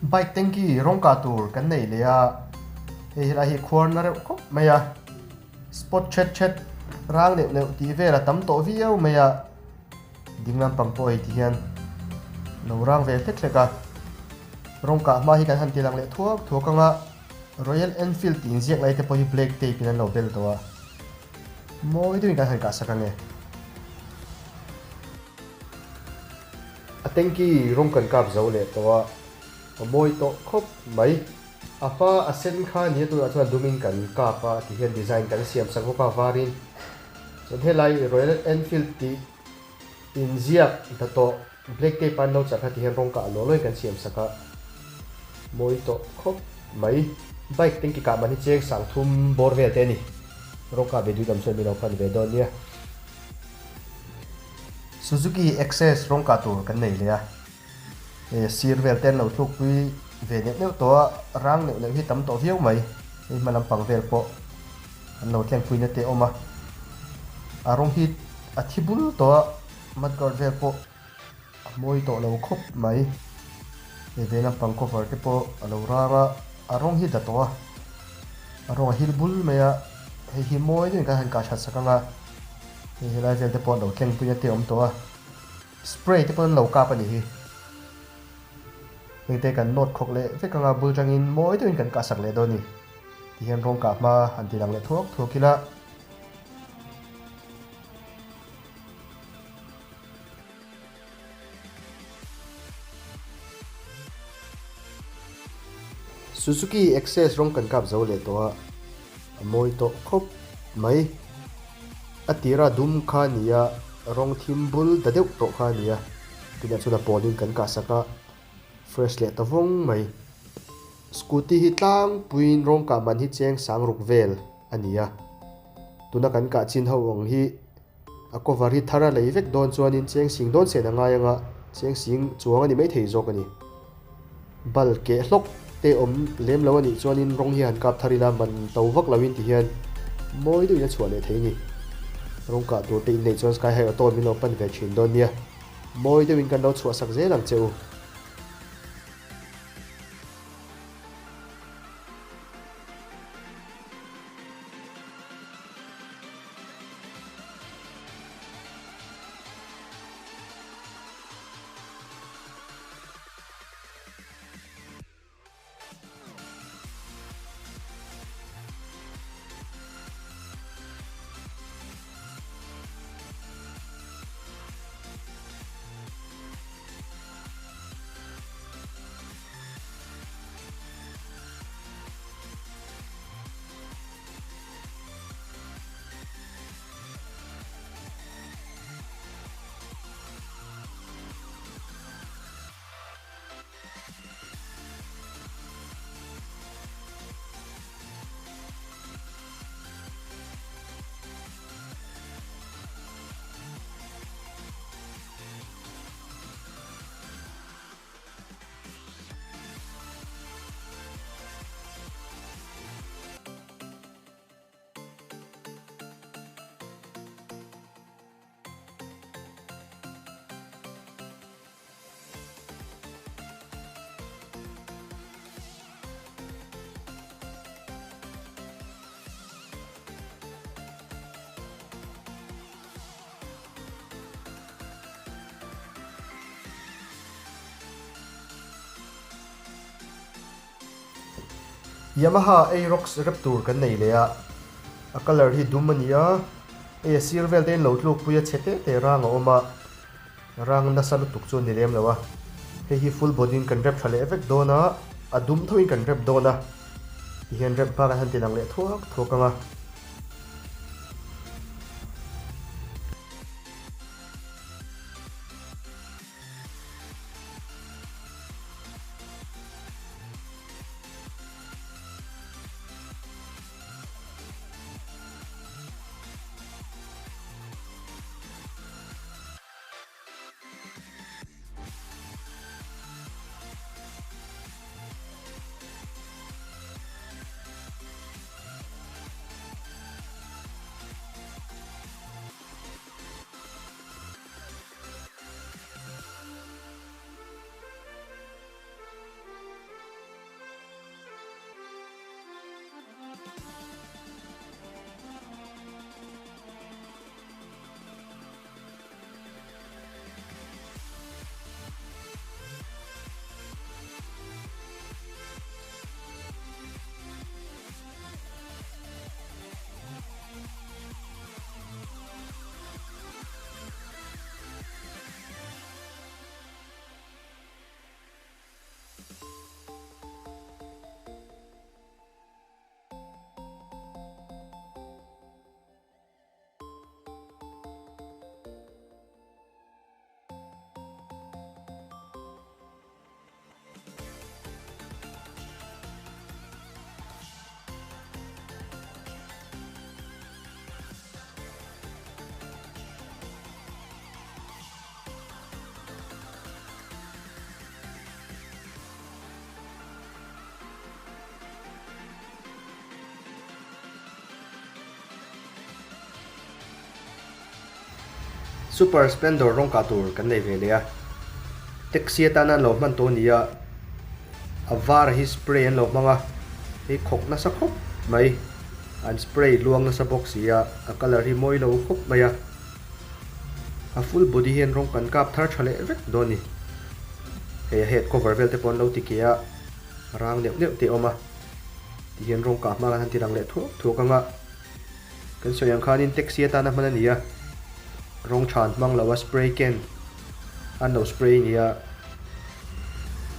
bike tanki rong ka tur kan nei le a he la hi corner ko maya spot chet chet rang ne ti vela tam to viau maya dinglam pang po ai ti hian no rang ve tek leka rong ka ma hi kan han ti lang le thuak thuak anga Royal Enfield tin ziak lai te po hi black tape in an lo bel to a moi tu kan han ka sakange a tanki rong kan kap zo le to a moi to khop mai apa asen kha ni tu a chuan dumin kan ka pa ti hian design kan siam sang ko ka varin chon helai Royal Enfield ti in ziak ta to black tape an lo chakha ti hian rong ka lo loi kan siam saka moi to khop mai bike tanki ka mani chek sang thum bor vel te ni rong ka be du dam chon mi lo pan ve don nia Suzuki Access rong ka tur kan nei le a sir vel ten lo thuk pui ve ne to rang ne hi tam to viau mai ei malam pang vel po an lo tleng pui na te oma arong hi athibul to mat gor vel po moi to lo khop mai e velam pang cover te po alo ranga arong hi da to arong hilbul maya hi moi ni ka han ka chat sakanga he lai vel te po lo tleng pui na te om to spray te po lo ka pa ni hi te kan not khok le ve kanga bul jangin moi tu in kan ka sak le do ni ti hian rong ka ma han ti lang le thuak thukila Suzuki Access rong kan kap zo le to a moi to khop mai atira dum kha nia rong thimbul da deuh to kha nia tin chuna polin kan ka saka fresh le ta vong mai scooty hi tlang puin rong ka man hi cheng sang ruk vel ania tuna kan ka chin ho ong hi a cover hi thara lei vek don chuan in cheng sing don se na nga yanga cheng sing chuang ani mai thei jok ani bal ke hlok te om lem lo ani chuan in rong hi han kap tharina man to vak lawin ti hian moi du ya chuan le thei ni rong ka tur te in nei chuan sky high auto min lo pan ve thin don nia moi du in kan lo chua sak zelang cheu Yamaha Aerox Raptor kan nei le a color hi dum ania e silver ten lo tluk puya chete te rang oma rang na salu tuk chu ni lem lawa he full body kan rep thale effect dona a dum thoin kan rep dona hian rep pa kan han tinang le thuak thokanga super splendor rong ka tur kan nei ve le a taxi ta nan lo man to nia avar hi spray an lo manga hi khok na sa khop mai an spray luang na sa box ya a color hi moi lo khop mai a full body hen rong kan kap thar thale vek doni he head cover vel te pon lo ti kia rang deuh deuh te oma ti hen rong ka ma kan ti rang le thu ka nga kan so yang khanin taxi ta na man ania rong chan mang lawa spray ken an lo spray nia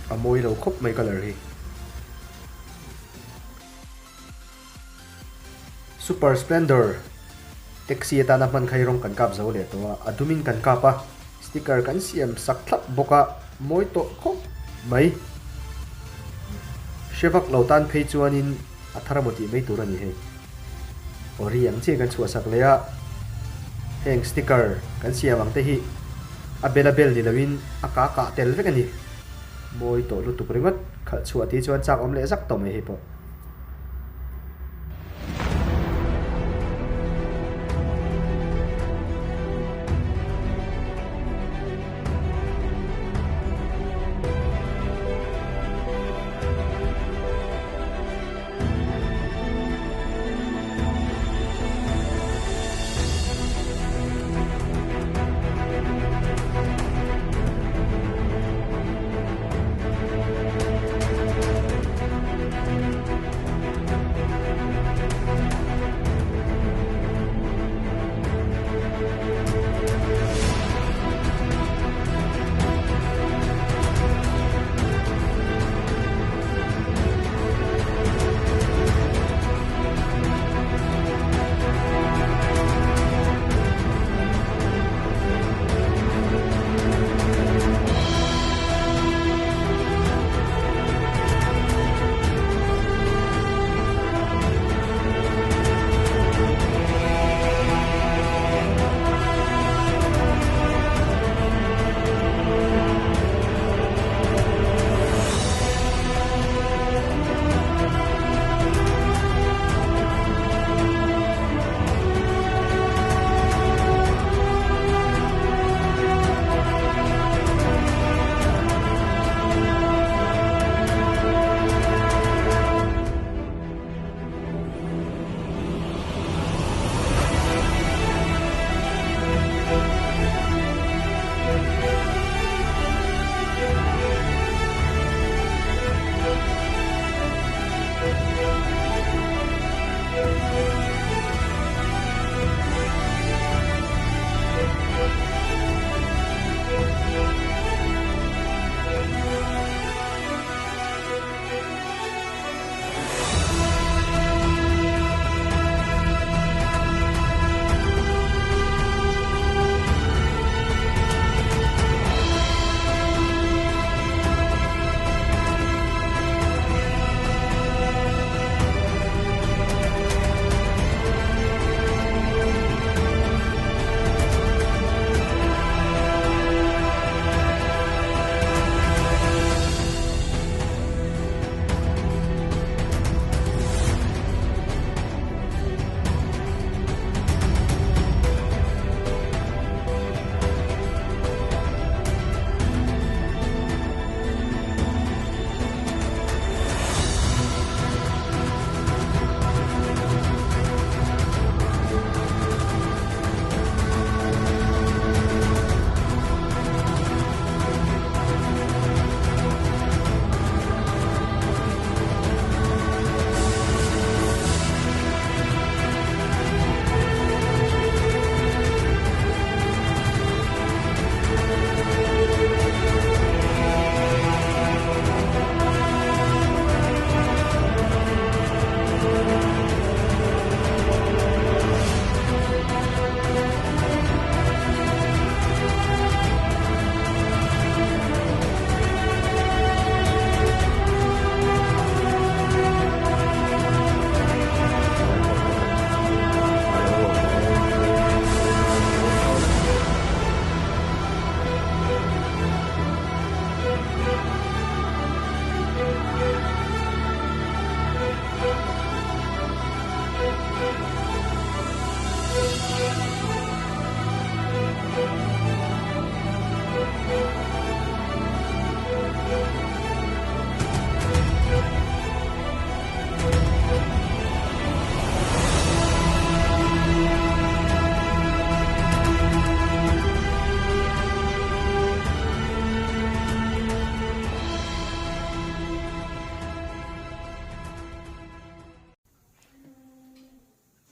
a moi lo khop mai color hi super splendor taxi ta na man khai rong kan kap zo le to adumin kan kapa sticker kan siam sak thlap boka moi to khop mai shevak lautan phei chuanin atharamoti mai turani he ori ang che kan chua sak leya heng sticker kan siam ang te hi available ni lawin aka ka tel vek ani moi to lu tukringot khal chua ti chuan chak om le zak to mai hi po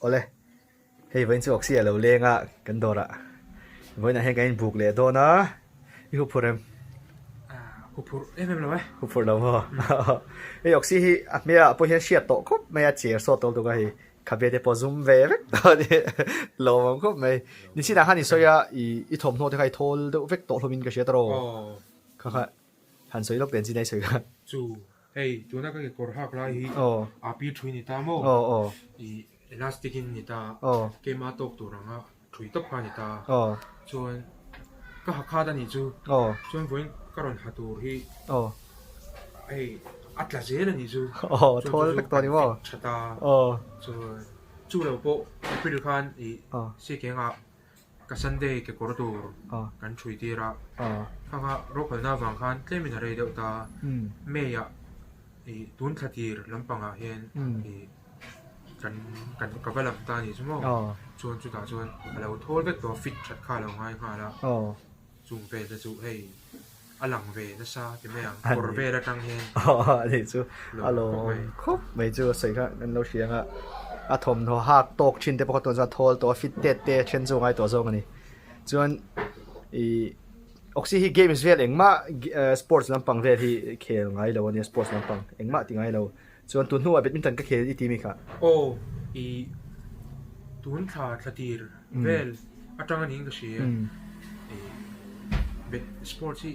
ole hei vẫn chu oxy lo lenga kan dora với na hen kan buk le do na ihu phurem Hupur em lo hu phur lo ho hei oxy hi atmea po hian shia to khop me a chair so to ga hi khabe de po zoom ve vek to de lo mong khop me ni si na han ni soya i thom no de kai thol de vek to hlomin ka sia tro kha kha han soi lok den chi dai soi ga chu hey chu na ka ke kor hak lai hi oh api thui ni ta mo oh i elastic in ni ta oh ke ma tok tu ranga thui tok pa ni ta oh chuan ka hakha da ni chu oh chuan voin karon hatur hi oh hey atla zel ni chu oh thol vek to ni mo chata oh chuan chu lo po april khan i oh se ke nga ka sunday ke kor tur oh kan thui ti ra oh kha ro khol na wang khan tlemin a rei deuh ta me ya i tun thatir lampanga hian i kan kabalam ta ni chumo oh chuan chu ta chuan alo thol vek to fit that kha lo ngai nga la oh chung ve ta chu hei alang ve na sa ti me ang kor ve ra tang hian oh ni chu alo khop mai chu sei kha nan lo hrianga a thom tho hak tok chin te pokot to za thol to fit te chen chu ngai to zo ngani chuan i oxy hi games vel engma sports lampang vel hi khel ngai lo ni sports lampang engma ti ngai lo chuan tun hu a badminton ka khel i ti mi kha o i tun tha thatir vel atang ani ka shi bet sport hi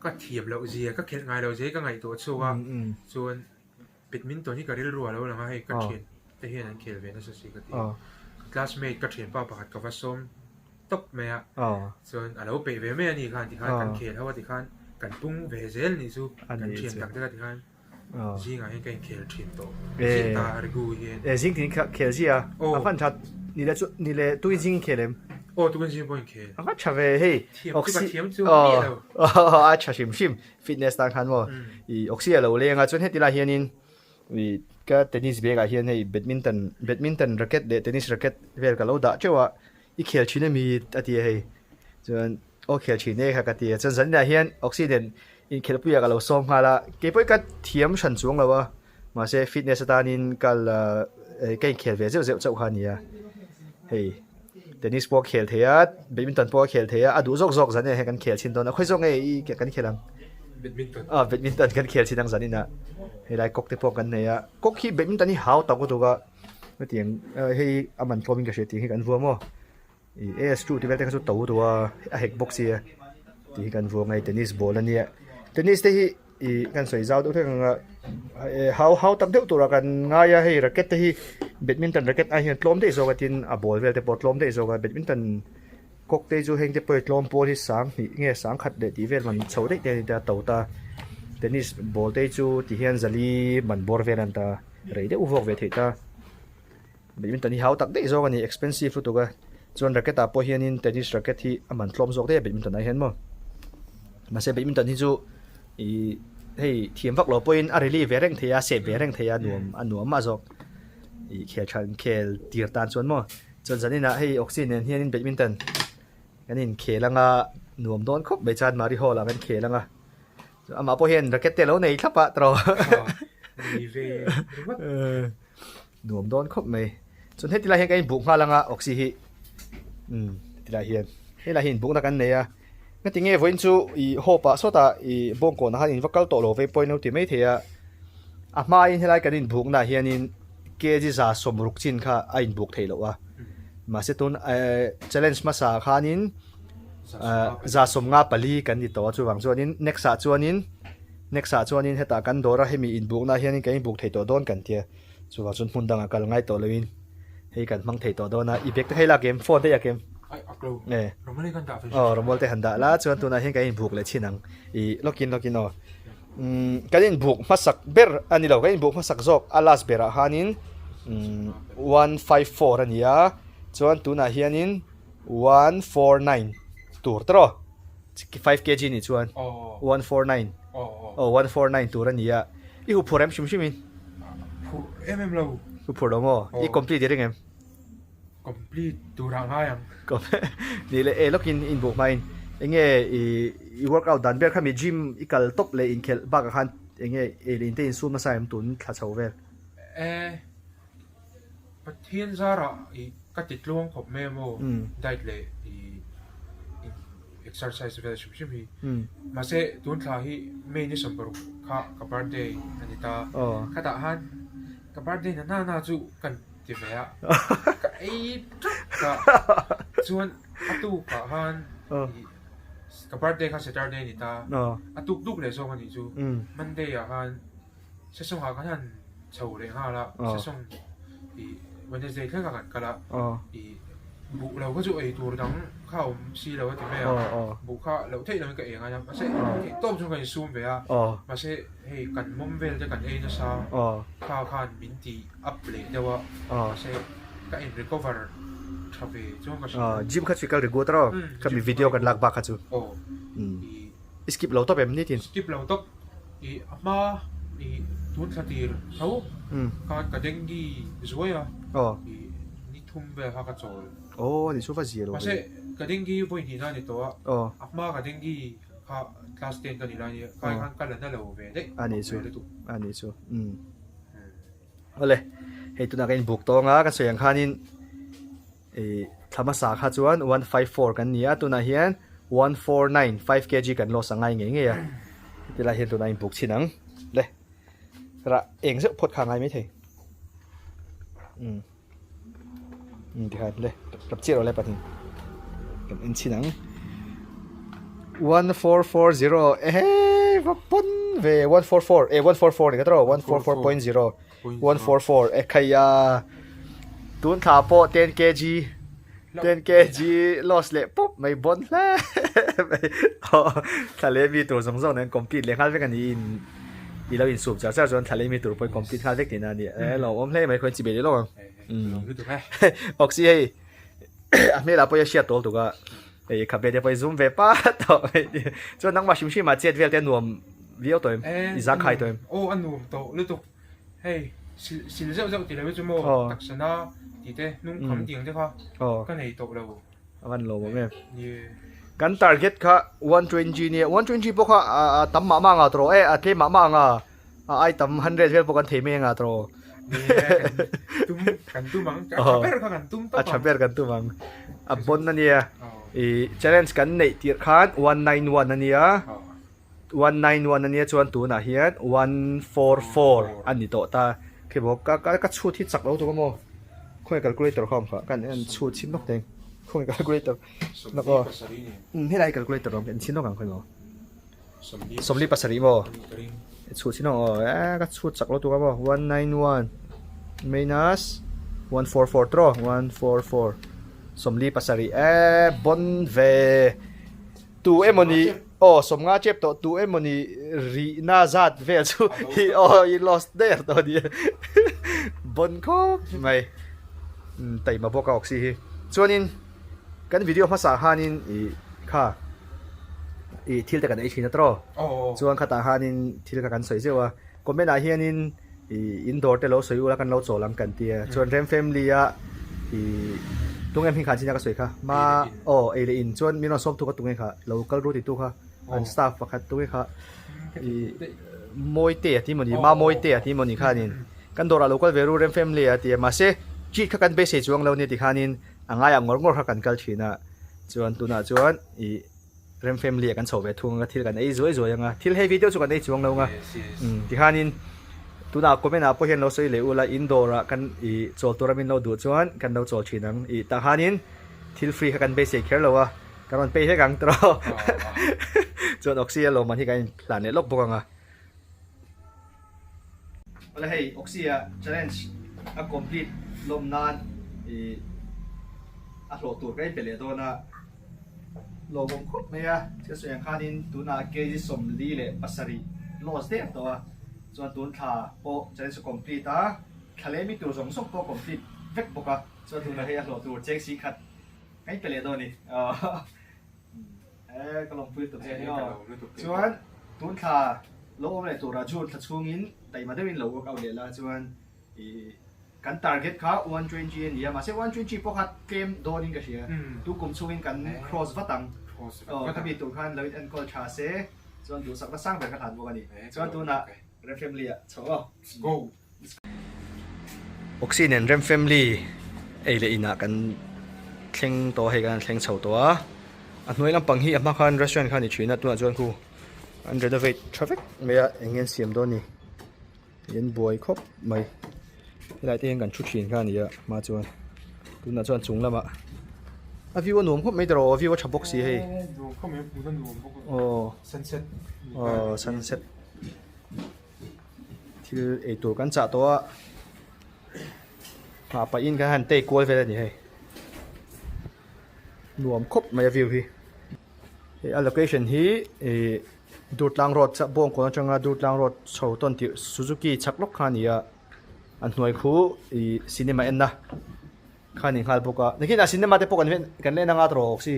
ka thiam lo zia ka khel ngai lo je ka ngai to chuwa chuan badminton hi ka ril ruwa lo la hai ka thien te hian an khel ve na sa si ka ti classmate ka thien pa pakhat ka va som top me a chuan alo pe ve me ani khan ti khan kan khel hawa ti khan kan pung ve zel ni chu kan thien tak te ka ti khan ji nga hen kan khel thin to ji ta har gu hian jing tin khel ji a fan that ni le tu jing khelem o tu kan ji point khel a cha ve hey oxy chu a cha shim fitness tan khan mo I oxy lo lenga chun hetila hianin wi ka tennis bag a hian hei badminton racket de tennis racket vel ka lo da chewa I khel chine mi ati hei chuan o khel chine kha ka ti chuan zan da hian oxygen in khel puya ka lo som hala ke poi ka thiam san chuang lawa ma se fitness tanin kal kai khel ve zeu chau khania hei tennis po khel thea badminton po khel thea adu zok zan he kan khel chin don a khoi zong ei I kan khelang badminton kan khel chinang zanina hei lai kok te po kan neya kok hi badminton hi hau ta ko to ga tiang hei aman forming ka she ti hi kan vu mo I AS2 ti vel te ka chu to to a hek box hi ti kan vu ngai tennis ball ania tennis te hi I kan soi zau do the nga how tak deuh tura kan nga ya hei racket te hi badminton racket a hian tlom te zo ka tin a ball vel te pot tlom te zo ka badminton kok te ju heng te poi tlom pol hi sang hi nge sang khat de ti vel man chho de te ta to ta tennis ball te chu ti hian zali man bor vel an ta rei de uvok ve the ta badminton hi how tak de zo ka ni expensive tu ga chuan racket a po hian in tennis racket hi a man tlom zok de badminton a hian mo ma se badminton hi chu I hei thiam vak lo point a really vereng thea se vereng thea nuam ma zok I khel chan khel tir tan chuan mo chuan zanina hei oxygen hian in badminton kanin khelanga nuam don khop be chan mari hol an khelanga ama po hian racket te lo nei thapa tro ni ve nuam don khop mai chuan hetila he kai buk ngalanga oxy hi tila hian hela hin buk na kan neya nga tinge voin chu I hopa sota I bongko na hanin vakal to lo ve point no ti mai thea a ma in helai kanin buk na hianin keji za somruk chin kha a in buk theilo wa ma se tun challenge ma sa khanin za som nga pali kan ni to chu wang chuanin nexa chuanin heta kan dora hemi in buk na hianin kan buk theito don kan tia chu wa chun hun danga kal ngai to lewin hei kan mang theito dona I bek te hela game phone te ya game aklo romani kan ta fe romol te handa la chuan tuna hen kai buk le chinang I lokin no kanin buk masak ber ani lo kain buk masak zok alas bera hanin 154 ania chuan tuna hianin 149 tur tro 5 kg ni chuan 149 149 tur ania I hu phorem shimshimin lo hu phordomo I complete ring em complete turang hayang ni le lokin in buk main enge I workout dan ber khami gym ikal top le in khel ba khan enge le in te in su ma saim tun kha chho vel ประเทศซาระอีกติดลวงผมแม่โมได้เลยอี exercise เวลาชิมมาเสตุนทาฮีเมนิสมบูรณ์ข้ากับ birthday อันนี้ตาข้าตาฮันกับ birthday น่าจูกันที่ไหนอ่ะกับไอ้กับส่วนอัตุกับฮันกับ birthday ข้า Saturday นี่ตาอัตุดุกเลยส่งกันนี่จู Monday อ่ะฮันเสส่งหากันฮันเช่าเลยฮะละเสส่งอีWednesday แค่กันกันละอีบุเราก็จะไอตัวดังข้าวซีเราก็ถึงแม่บุข้าเราเท่เราไม่ก็เองอ่ะมาเช่ต้มชงกันซูมไปอ่ะมาเช่ให้กันมุมเวลจะกันเองนะซาข้าวขันบินตีอัพเลยเดี๋ยวว่ามาเช่ก็เอ็น recover ทำไปช่วงก็จิมขัดฟิกล์รีกูตรอก็มีวิดีโอกันลักบักขัดจูสกิปเราต้องแบบนี้ทีสกิปเราต้องอีมาอีทุนขัดตีเขาการกระเด้งดีสวยอ่ะนี่ทุ่มไปหากระโจนโอ้นี่ชูฟ้าเสียเลยมาเช่กระเด้งดีพอดีน่าเนี่ยตัวมากระเด้งดีข้าคลาสเต็นกันนี่ไรเนี่ยการกันแล้วนั่นเราเว้ยเด็กอันนี้ชูเอาเลยให้ตัวนักเรียนบุกตัวง่ะกันส่วนข้านี่ธรรมศาสตร์ข้าจวน154กันเนี่ยตัวนักเรียน149 5 kg กันโลสังไงเงี้ยที่เราเห็นตัวนักเรียนบุกชิ้นหนังเลยกระเองจะพดขางไงไม่ถึงที่ใครเลยกับเจี๊ยบอะไรปะทีกับอินชินัง1440เอ้ยว่าปุ่นเว้144144นี่ก็ตัว144.0 144ใครตุนขาโป10 kg 10 kg loss เลยปุ๊บไม่บนแล้วทะเลมีตัวสองนั้นคอมพิวต์เลยครับเป็นกันอีเราอินสูบจากเจ้าจนทะเลมีตัวไปคอมพิวต์ครับเป็นที่นั่นเนี่ยเราอมเล่ไม่ควรจีบเลยหรอกออกซิให้ไม่รับไปเชียร์ตัวตัวก็ขับเดี๋ยวไปซูมเว็บป้าต่อจนนั่งมาชิมมาเจ็ดเวลเต็มหน่วมวิวตัวอีสักใครตัวโอ้อันหน่วมตัวรู้ตัวเฮ้ยสิลเจ้าตีเลยไม่จุโม่ตักชนะตีเต้นุ่งคำเตียงเจ้าค่ะก็ในตัวเราวันโลบ่แม่กัน target ค่ะ120เนี่ย120พวกค่ะตั้มมาอ่ะตัวเทมาอ่ะไอ้ตั้ม100เวลพวกกันเทไม่อ่ะตัวกันตุ้มังกันตุ้มAchaberกันตุ้มังบนนั่นเนี่ยchallenge กันในตีร์ขัน191นั่นเนี่ย191นั่นเนี่ยชวนตัวน่ะเฮียน144อันนี้โตตาคือบอกก็ชูที่จักเราตัวก็โม่คุยกับ calculator คอมค่ะกันอันชูชิ้นนกเองคุยกับ calculator แล้วก็ให้ได้ calculator เป็นชิ้นนกกันคุยมั้งสมรีปัสสรีบ่ชูชิ้นนกก็ชูจักเราตัวก็โม่191 minus 144 tro 144สมรีปัสสรีบนเวตัวมนี่สมงาเจ็บตัวมนี่รีน่าจัดเวชูhe lost there ตัวนี้บนก็ไม่แต่มาบอกออกสิส่วนนี้กันวิดีโอภาษาฮานินค่ะที่แต่กันไอชินตรส่วนคาตาฮานินที่แต่กันสวยเจ้าว่าก็ไม่ได้เฮียนินอินดอร์แต่เราสวยอยู่แล้วกันเราโจลังกันเตียส่วนเรมเฟมเลียตรงเอ็มพิงขันชินก็สวยค่ะมาเอเลอินส่วนมีน้องส้มตัวก็ตรงนี้ค่ะเราก็รู้ติดตัวค่ะอันสตาฟก็ตรงนี้ค่ะมวยเตะที่มันนี่มามวยเตะที่มันนี่ค่ะนี่กันโดราเราก็เวรูเรมเฟมเลียเตียมาเซจีดกันเบสจวงเราเนี่ยที่ค่ะนี่ง่ายงอกันกันทีน่ะส่วนตัวน่ะส่วนเรมเฟมเลียกันโฉบไปทุ่งกันที่กันไอ้สวยยังไงที่ให้วิดีโอส่วนกันไอ้จวงเราไงที่ค่ะนี่ตัวน่ะก็ไม่น่าพอเห็นเราสวยเลยอุลาอินโดระกันโจตัวเราไม่เราดูส่วนกันเราโจทีนังตาค่ะนี่ที่ฟรีกันเบสแค่เราอะกันมันไปให้กันตรอส่วนออกซิเจนเรามันที่กันหลานเนี่ยลบบุกงะอะไรให้ออกซิเจน challenge complete ลมนานโหลดตัวใกล้เป็นเลยตัวน่ะโหลดครบไหมอะก็ส่วนข้านินตัวน่ะเกจิสมลีเลยปัสสรีโหลดเสียตัวส่วนตัวน่ะโอ้ challenge complete ทะเลมีตัวสองสก็ complete เวกบุกะส่วนตัวน่ะให้โหลดตัวเช็คสีขัดใกล้เป็นเลยตัวนี้ก็ลงพื้นตัวเนี้ยส่วนตัวน่ะโหลดอะไรตัวราชูทัชชูงินแต่มาได้เป็นโหลดเอาเดี๋ยวละส่วนกัน target ค่ะ120เนี่ยมาเสีย120พวกฮัดเกมโดนนี่ก็เชียทุกกลุ่มช่วยกัน cross วัดตังก็มีตัวคันแล้วอันก็ชาเซ่ส่วนตัวสักสร้างแบบกระถางพวกนี้ส่วนตัวน่ะ reference เลยชัวร์ go oxygen rem family ei le ina kan thleng to he kan thleng chho to a hnuai lampang hi ama khan restaurant khan ni thina tu chuan khu an renovate traffic meya engen siam do ni yen boy khop mai lai te kan thu thin khan ni ya ma chuan tu na chuan chung lama a view nuam khop mai dro view tha box si hei nuam khop mai pu dan nuam bok sunset sunset thil ei tur kan cha to a ma pa in ka han te kol ve ni hei nuam khop mai view hi allocation hi Dutlang Road sa bong ko changa Dutlang Road chho ton ti Suzuki chaklok khania an hnuai khu cinema enna khani hal boka nikina cinema te pokan kan le na nga tro si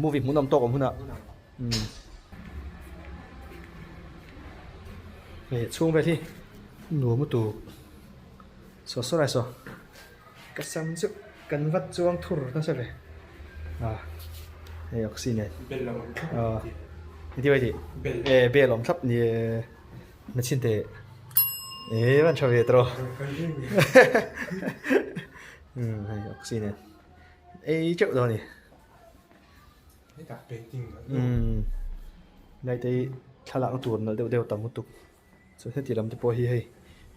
movie munom to kom huna chung ve thi nu mu tu so lai so ka sam chu kan vat chuang thur ta se le oxygen đi bê lom thấp ni mà xin thế bạn cho về tro oxygen chỗ đó nè đây thì thà lãng tuần nó đều tầm một tục rồi thế thì làm cái bò hi hay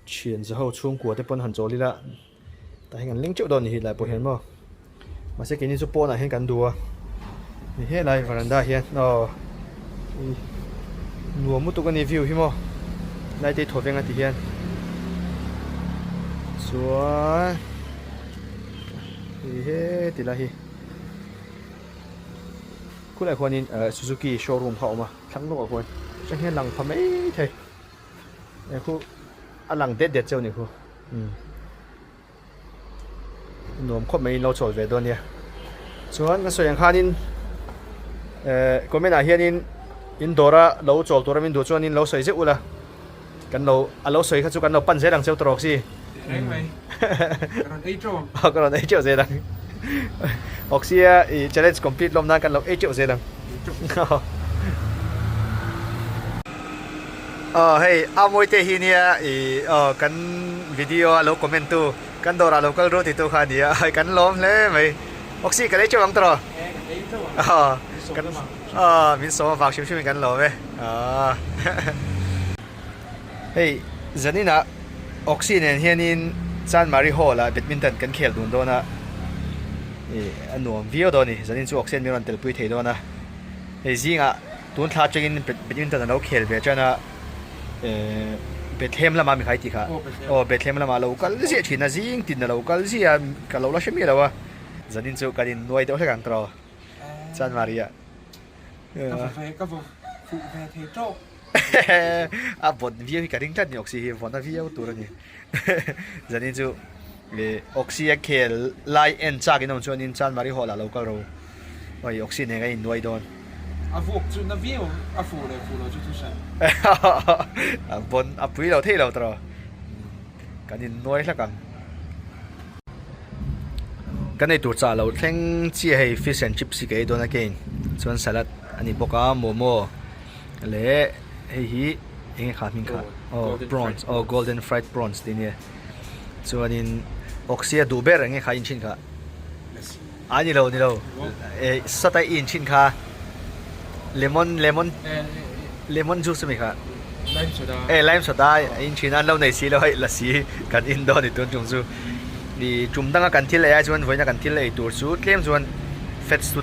chuyển ra hậu chuông của cái bò hẳn rồi điละtại ngành lính chỗ đó thì lại bò hiền mà sẽ cái này số bò này hay cắn đùa thì hết này varanda hiền nuo mu tu kan view hi mo lai te thove nga ti hian chuan he ti la hi khu lai khonin Suzuki showroom hau ma thang lo khon chang hian lang pham ei thei khu alang det cheu ni khu nuam khop mai lo chol ve don ya chuan nga soyang khanin comment a hianin Indora lâu chol tura min du chuan in lo soi je ula kan lo a lo soi kha chu kan lo pan je dang cheu trok si karon ei cheu je dang oxia challenge complete lom na kan lo ei cheu je dang hey amoi te hi nia kan video lo comment tu kan dora local road ti tu kha dia kan lom le mai oxi ka le cheu ang tro kan min so vak shim shim kan lo ve hey zanina oxygen hianin chan mari hall la badminton kan khel dun do na anuam view do ni zanin chu oxygen miron tel pui thei do na hey zinga tun thla chengin badminton no khel ve chana Bethlehem lama mi khai ti kha Bethlehem lama local zi thina zing tin na local zia ka lo la shemi lawa zanin chu karin noi do hlegang tro chan maria các vụ phụ về thế trộm bọn view cái đỉnh chất nhọc xì bọn ta view tụi nó nhỉ giờ nên chú về oxy cái lại en cha cái nông dân in chan mari họ là local rồi rồi oxy này cái nuôi đòn phụ chú nó view phụ rồi chú chú sai bọn bùi lâu thế lâu rồi cái này nuôi là cái này tụt trả lâu thằng chỉ hay fish and chips cái đó là cái chuan salad ani boka momo le hi eng kha min kha prawns golden fried prawns tin ye chuanin oxia duber eng kha in chin kha ani lo satai in chin kha lemon juice mi kha lime soda in chin an lo nei si lo hai la si kan in do ni tun chung chu ni chum danga kan thil ai chuan voina kan thil ei tur chu tlem chuan fats tu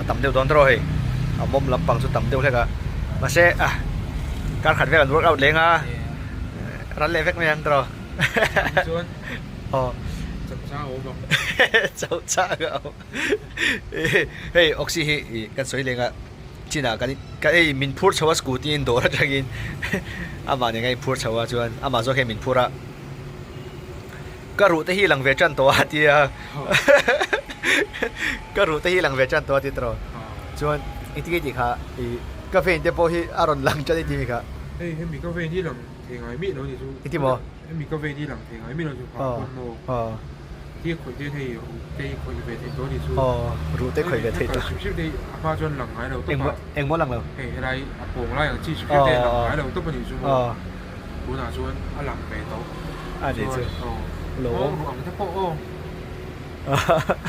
tam deu don rồi mom lampang chu tam deu hleka ma se kar khat ve kan workout lenga ran le vek me an tro chuan chau cha ga hey oxy hi kan soi lenga china kan ei min phur chawa scooty in dora thagin ama ne ngai phur chawa chuan ama zo he min phura karu te hi lang ve chan to atia karu te hi lang ve chan to ati tro chuan iti ki kha cafe te po hi aron lang chani ti kha hey mi cafe ni lang thei ngai mi lo ni chu iti mo mi cafe ni lang thei ngai mi lo chu pa mo ti khoi te thei te khoi ve thei to ni chu ru te khoi ve thei to ship dei apa jon lang ngai lo to eng mo lang lo hey lai apong lai ang chi ship te lang ngai lo to pa ni chu bu na chuan a lang ve to a ni chu lo ruộng thế bộ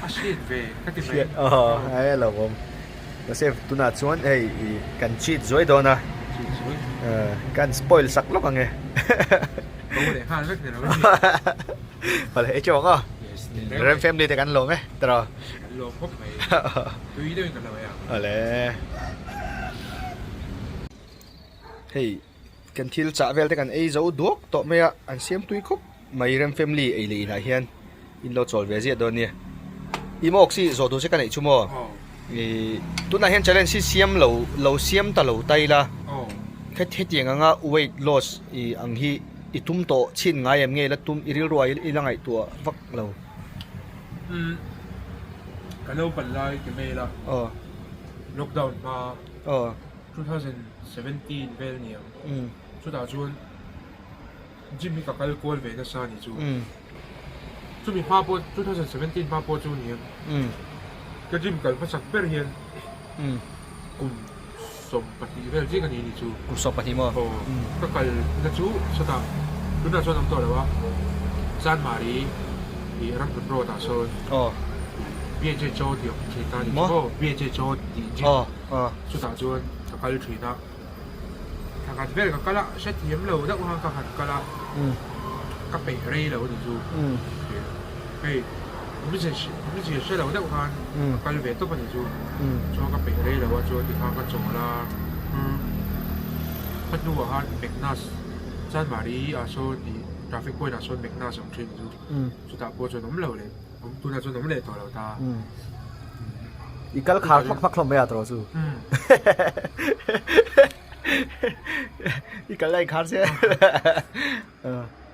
shit về các cái shit ai lo nó sẽ tụi nó chuan hey kan cheat rồi đó na kan spoil sak lok ang có để hai vết này nó phải là chỗ ngó Ren family thì kan lo me tro lo hốc mày tùy đấy cái nào à ale hey kan thil cha vel te kan ei zo duak to me an siam tui khop mai Ren family ei le na hian in lo chol ve zia don ni imo oxi zo do se kan ei chumo tu na hian challenge siam lo siam ta lo tai la khet tiang anga weight loss i ang hi itum to chin ngai em nge la tum iril roi ilangai tua vak lo cái lâu bận lại cái mày là lockdown mà 2017 về nhiều chú ta chuan Jimmy cả cái call về nó sao nhỉ chú chú mình hoa bột 2017 hoa bột chú nhiều cái Jimmy cái phát sắc bền hiền cùng sôm bát đi về cái gì chú cùng sôm bát đi mà cái nó chú sao ta chú ta cho nằmตัวแล้วว่าSan Mari thìรับผลโปรตาโซนbien che cho thì chỉ ta thì có bien che cho thì chỉ chú ta cho cái cái chuyện đó thằng cái về cái là sẽ tiêm lâu đó hoàng cái là cái bể rây lâu thì chú hey mình chỉ sẽ lâu đó hoàng cái về tốt bao nhiêu chú cho cái bể rây lâu cho thì hoàng cái chỗ là bắt đầu hoàng Meknas San Mari à số thì traffic point là số Meknas ông trên chú ta bỏ cho nấm lâu đấy tu na cho nấm lệตัวเราตาอีกแล้วขาพักลมไม่อาตัวสู้อีกแล้วขาเสีย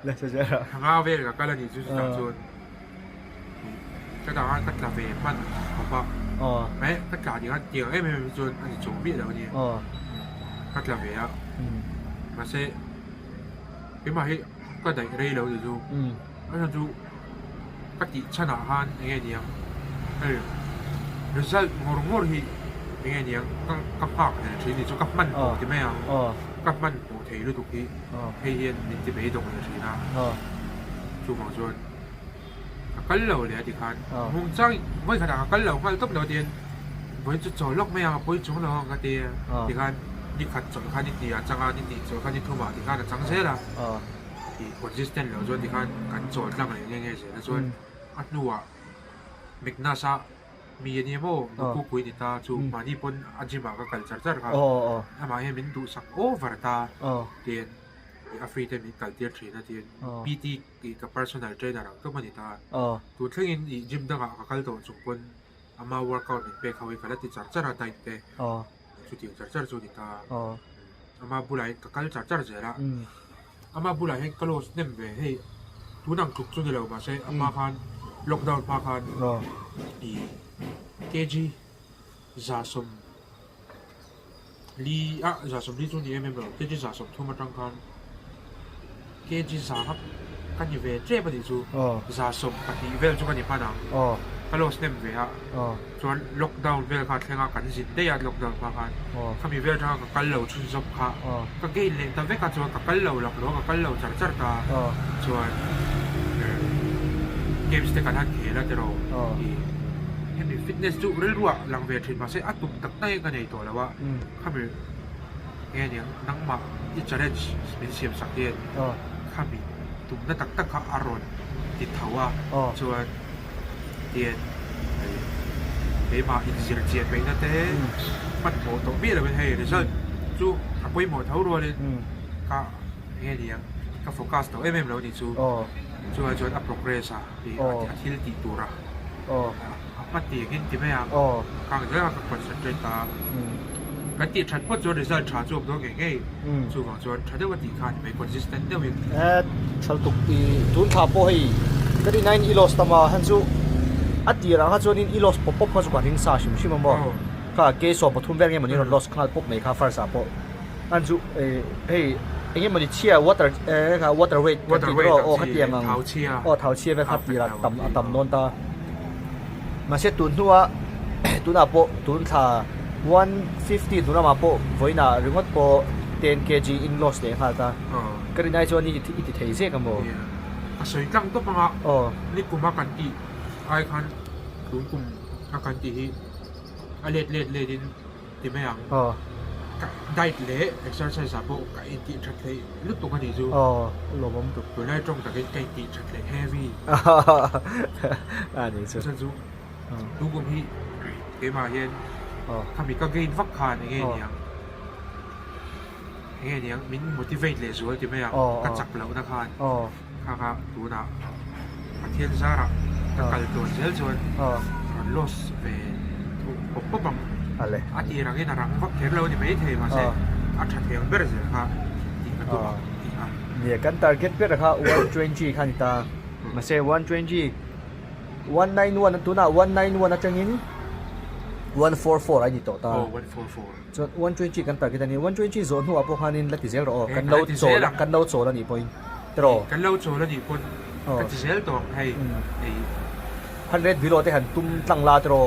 เลยเสียทางอาเวกับกันนี่จู่ๆต่างชนก็ต่างกันก็กาแฟมันของปะแม้ก็กาดีกันเดียวไม่เป็นจนอันนี้จงบีแล้วนี่ก็กาแฟอ่ะมาเซ่เป็นมาให้ก็ได้เรื่อยแล้วจู่ๆก็จู่ก็ติดชนะฮันยังไงเนี่ยresult ngor hiยังไงเนี่ยก็ภาคเนี่ยทีนี้จะกับมันใช่ไหมอ่ะกับมันโอเครู้ทุกทีให้เห็นมิติไม่ตรงเลยทีนะช่วงจนกันเหล่าเลยที่คันมุ่งจ้างไม่ขนาดกันเหล่าเขาต้องเดินเดียนไม่จะจอดล็อกไม่เอาไปจงเรากันเดียที่คันนี่ขัดจอดคันนี่ตีอ่ะจังอ่ะนี่ตีจอดคันนี่ทุ่มอ่ะที่คันจังเสียละที่ consistent แล้วจนที่คันกันจอดจังอะไรยังไงเสียแล้วจนอัดนัวเมกนาซามีเนี่ยโม่กูคุยติดตาจูมานี่ปนอันจิมาก็กัลจัดครับถ้ามาให้มินดูสักโอเวอร์ตาเดียนอัฟริกันมีกัลเทียร์ทรีนะเดียนพีทีกับ personal trainer ก็มาติดตาตัวเรื่องนี้จิมดังกับกัลตัวจุกปนอามา workout เป็นเป้เขาไว้กัลติดจัดอะไรเป้ชุดที่จัดจุดติดตาอามาบุไลกับกัลจัดเจอละอามาบุไลให้กัลโลสเนมเว้ให้ทุกนังทุกจุดที่เรามาใช้อามาคันล็อกดาวน์มาคันKG ซาสมลีซาสมลีจุดนี้เอ็มเรา KG ซาสมทุ่มมาจังคัน KG ซาครับกันอยู่เวทเจ็บปะดิจูซาสมกันอยู่เวทจุกันอยู่ปานังก็โลสเนมเวฮะส่วนล็อกดาวน์เวลขาดแข่งกันสิได้ยัดล็อกดาวน์มาคันเขามีเวลทางกับกันเหล่าชุนซบค่ะก็เกย์เล่นแต่เวลขาดส่วนกับกันเหล่าหลักหลวงกับกันเหล่าจัดตาส่วนเกมสเต็กกันทันเขยแล้วจะเราเห็นฟิตเนสจุเรื่อยๆหลังเวทีมาใช้อัดตุ่มตักได้กันในตัวแล้วว่าข้ามีเนี่ยนั่งมาอิจฉาเรนจ์เป็นเสียมสักเดียนข้ามีตุ่มนั่งตักข้าอารมณ์ติดเท้าว่าส่วนเดียนเดี๋ยวมาอินเสียเจียนไปนั่นเองมันโหตรงนี้เลยเป็นเหตุซึ่งจู่ขับไปหมดเท้ารัวเลยก็เนี่ยก็โฟกัสตัวเราดิจู่จนอัพโปรเกรสอ่ะที่อาทิตย์ติดตัวละมาตีกินที่ไม่ยังการเรื่องกับคอนเซนเทรตาการตีชัดพูดจนเรื่องชัดจบตัวเก่งๆจู่ของจนชัดได้ว่าตีขาดไม่คอนสิสเทนต์เดียวกันชัดตุกอีทุนขาโป้ให้ก็ได้9 อีโลสตามาฮันจูอัดตีรังฮันจูนี่อีโลสป๊อปเขาจะกว่าทิ้งซาชิมมั้งก็เกสอบทุนแบงก์มันนี่เราลอสขนาดป๊อปไม่ค่าฟาร์ซาโป้ฮันจูเฮ้ยอย่างนี้มันจะเชียร์วอเตอร์ค่ะวอเตอร์เวทก็ตีก็โอ้ขัดเตียงอ่ะเท้าเชียร์ไปขัดตีละต่ำโนนตามาเช็ดตุนทัวตุนอาโปตุนท่า150ตุนอามาโปไว้น่ะหรือว่าโป10 kg in loss เลยค่ะตาก็ได้ในช่วงนี้ที่เทเซกันบ่ ก็สวยจังตัวปังอ่ะ อ๋อ นี่กูมากันตีไอ้คันดูกูมากันตีที่เล็ดดินที่ไม่ยัง อ๋อ ได้เละเอ็กซ์ไซส์สาบุกับอินทีชัดเลยลุกตัวกันดีจู อ๋อหลบผมถูก ตัวแรกตรงแต่ไกลตีชัดเลยเฮฟวี่ นี่สุด ฉันจูดูกูที่เกมาเย็น อ๋อ ทำอีกก็เกณฑ์ฟักคานอย่างเงี้ยมิน motivate เลยจูที่ไม่ยังกระจับแล้วนะคาน อ๋อ ครับดูนะประเทศซาร่าตะกัลตัวเซลชวน อ๋อ loss เป็นผมก็บัง อะไร อาทีรังนี่นะรังฟักเทเราเนี่ยไม่เทมาเซ่อาชัดเทียงเบอร์เซ่ครับจริงกันตัวจริงอ่ะ เนี่ยกัน target เพื่อค่ะ120คันตามาเซ่120 191ตัวน่ะ191นะจังอิน144ไอ้นี่ตัวตา โอ้144 จน120กัน target นี่120 zone หัวพวกนี้ลัติเซลอ๋อกันเราโซลกันเราโซลนี่ point ตรอ กันเราโจแล้วดิคนกันที่เซลตัวให้ไอ้ 100 below แต่หันตุ้มตั้งลาตรอ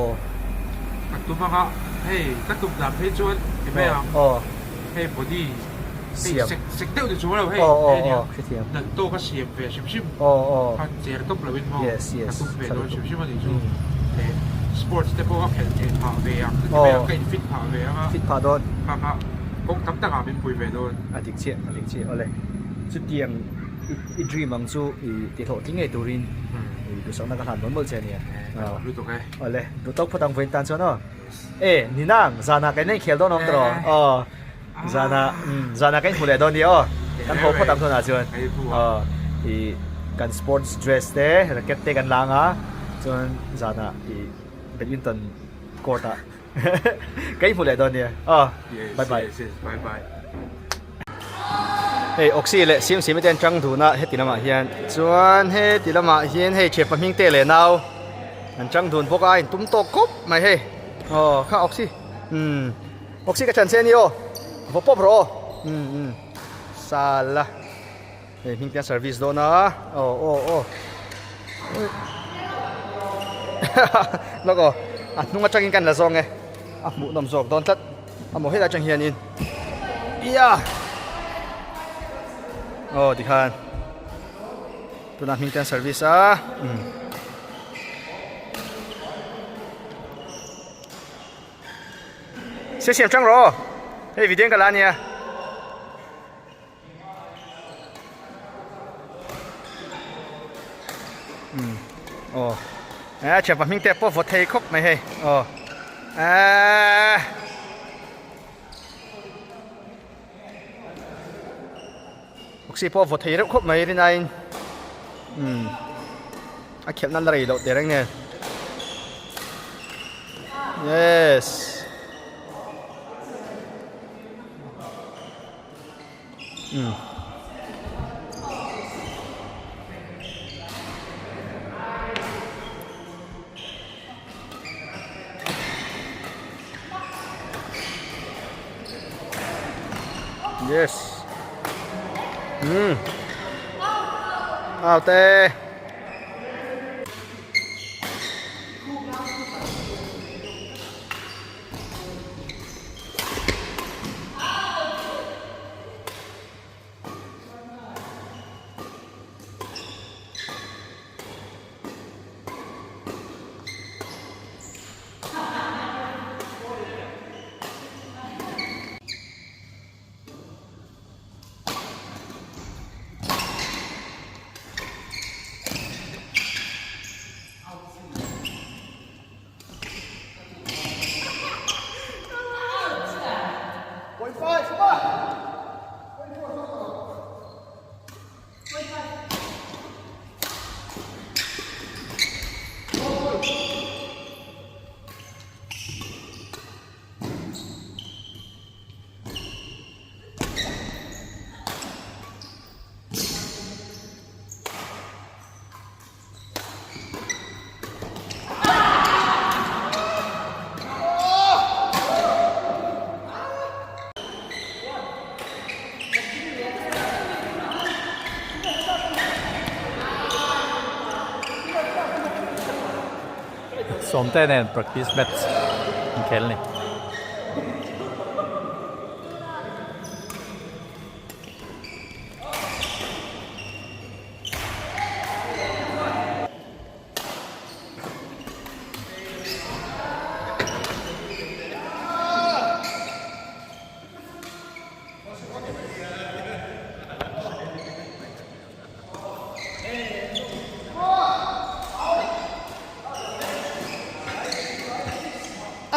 กันตัวมาให้กันตุ่มดำให้ชวนเห็นไหมอ่ะ อ๋อ ให้บอดี้ เสียบ เซ็กเตอร์จะชวนเราให้ อ๋ออ๋อ เนี่ย คือเทียม นั่นโตก็เสียบเวชิม อ๋ออ๋อ ถ้าเจอตุ๊บเราเป็นมอง yes yes ตุ๊บเวโดนชิมมาดิจูเลยสปอร์ตสเตปโปก็แข่งผ่าเวียคือไม่เอาใกล้ฟิตผ่าเวียอ่ะ ฟิตพาโดน ครับกงตั้งแต่งเป็นปุยเวโดน อาทิตย์เชี่ยเอาเลยสุดเตียงอีดรีมังซูอีติโถทิ้งไอ้ตูรินอีดูสองนักขันบอลบอลเชนีย รู้ตัวไง เอาเลยดูต้องพูดทางเฟนตันซะเนาะนี่นั่งซานากันนี่เขียวโดนน้องตรอซานากันผู้เล่นโดนเดียวกันผมพูดตามตัวน่ะจวนอีกันสปอร์ตเดรสเต้แล้วเก็บเตะกันล้างอ่ะจนซานาอีแบดมินตันคอร์ตอ่ะกันผู้เล่นโดนเดียวบายบาย ออกซิเลซิมซิมเป็นจังดูนะเฮตินามาเฮียนส่วนเฮตินามาเฮียนเฮเชฟมิงเตเลนาวอันจังดูนพวกไอ้ตุ้มโตกบไม่เฮข้าออกซิออกซิกับฉันเซนิโอพบโปรซาลาเฮ้มิงเตนเซอร์วิสโดนะโอ้แล้วก็อันนุ่งมาจังกินกันละซองไงหมูน้ำซอกโดนทัดหมูให้ได้จังเฮียนอินdi kan. Tu nak minta servis Siap Chang Ro. Hei, video ke lan ya? Cepat minta po for take up mai hei. Si po vot hirap ko may rin ay akip na lari lo dereng ne yes yes ao tê Somtiden practice bets in Kelly.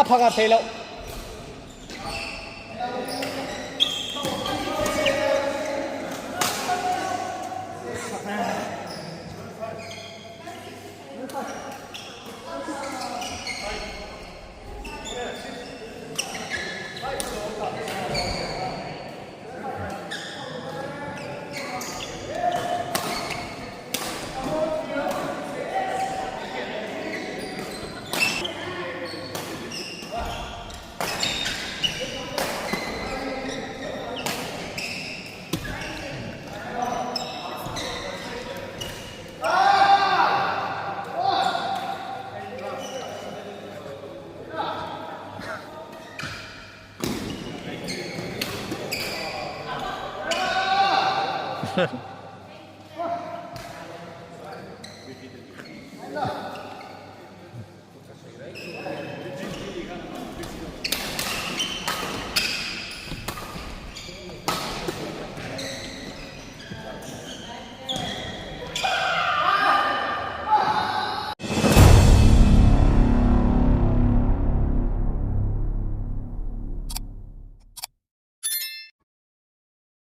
a phanga thelo